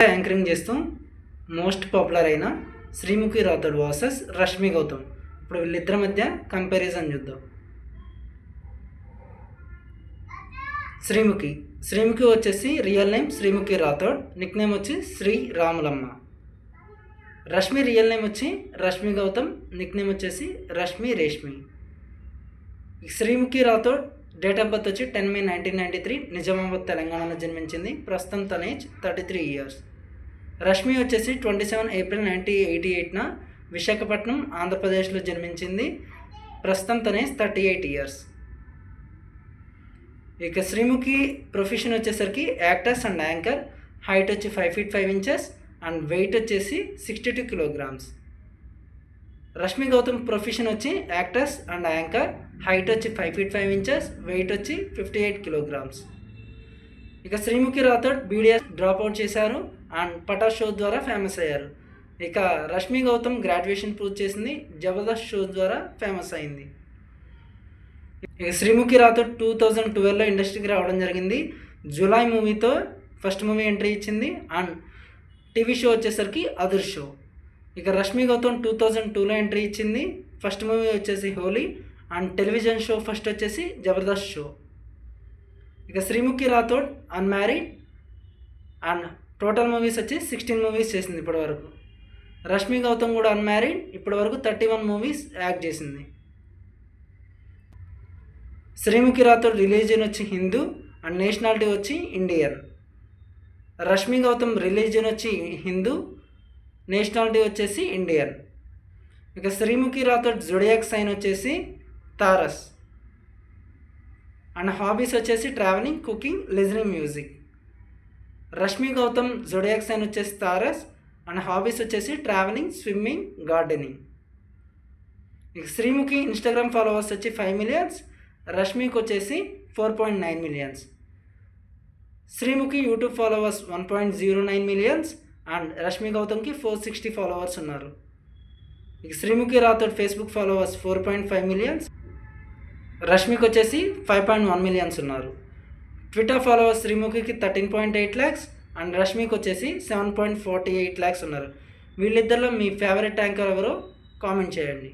Anchoring చేస్తూ most popular అయిన Sreemukhi Rathod versus Rashmi Gautam. ఇప్పుడు వీళ్ళిద్దరి మధ్య కంపారిజన్ చూద్దాం. శ్రీముఖి వచ్చేసి real name Sreemukhi Rathod, nickname వచ్చి శ్రీ రాములమ్మ. రష్మి రియల్ నేమ్ వచ్చి రష్మి గౌతమ్, నిక్ నేమ్ వచ్చేసి Rashmi Reshmi. Sreemukhi Rathod date of birth వచ్చి 10 May 1993, నిజామాబాద్ తెలంగాణలో జన్మించింది. ప్రస్తుతం తన ఏజ్ 33 years. రష్మి వచ్చేసి 27 April 1988 విశాఖపట్నం ఆంధ్రప్రదేశ్లో జన్మించింది. ప్రస్తుతం తన ఏజ్ 38 years. ఇక శ్రీముఖి ప్రొఫెషన్ వచ్చేసరికి యాక్టర్స్ అండ్ యాంకర్. హైట్ వచ్చి 5 feet 5 inches అండ్ వెయిట్ వచ్చేసి 62 kilograms. రష్మి గౌతమ్ ప్రొఫెషన్ వచ్చి యాక్టర్స్ అండ్ యాంకర్. హైట్ వచ్చి 5 feet 5 inches, వెయిట్ వచ్చి 58 kilograms. ఇక శ్రీముఖి రాథోడ్ బీడీఎస్ డ్రాప్అవుట్ చేశారు అండ్ పటాస్ షో ద్వారా ఫేమస్ అయ్యారు. ఇక రష్మి గౌతమ్ గ్రాడ్యుయేషన్ పూర్తి చేసింది, జబర్దస్త్ షో ద్వారా ఫేమస్ అయింది. ఇక శ్రీముఖి రాథోడ్ 2012లో ఇండస్ట్రీకి రావడం జరిగింది. జులై మూవీతో ఫస్ట్ మూవీ ఎంట్రీ ఇచ్చింది అండ్ టీవీ షో వచ్చేసరికి అదుర్ షో. ఇక రష్మి గౌతమ్ 2002లో ఎంట్రీ ఇచ్చింది. ఫస్ట్ మూవీ వచ్చేసి Holi and television show first వచ్చేసి జబర్దస్త్ షో. ఇక Sreemukhi Rathod unmarried and total movies వచ్చి 16 movies చేసింది ఇప్పటివరకు. రష్మి గౌతమ్ కూడా అన్మ్యారీడ్, ఇప్పటివరకు 31 movies యాక్ట్ చేసింది. శ్రీముఖి రాథోడ్ రిలీజియన్ వచ్చి హిందూ అండ్ నేషనాలిటీ వచ్చి ఇండియన్. రష్మి గౌతమ్ రిలీజియన్ వచ్చి హిందూ, నేషనాలిటీ వచ్చేసి ఇండియన్. ఇక శ్రీముఖి రాథోడ్ జొడియాక్ సైన్ వచ్చేసి తారస్ అండ్ హాబీస్ వచ్చేసి travelling, cooking, listening music. Rashmi Gautam zodiac sign వచ్చేసి తారస్ అండ్ హాబీస్ వచ్చేసి ట్రావెలింగ్, స్విమ్మింగ్, గార్డెనింగ్. ఇక శ్రీముఖి ఇన్స్టాగ్రామ్ ఫాలోవర్స్ వచ్చి 5 million, రష్మికి వచ్చేసి 4.9 million. Sreemukhi YouTube followers 1.09 million and Rashmi గౌతమ్కి 460 followers ఉన్నారు. ఇక Sreemukhi Rathod Facebook followers 4.5 million, రష్మికి వచ్చేసి 5.1 million ఉన్నారు. ట్విట్టర్ ఫాలోవర్స్ శ్రీముఖికి 13.8 lakhs అండ్ రష్మికి వచ్చేసి 7.48 lakhs ఉన్నారు. వీళ్ళిద్దరిలో మీ ఫేవరెట్ యాంకర్ ఎవరో కామెంట్ చేయండి.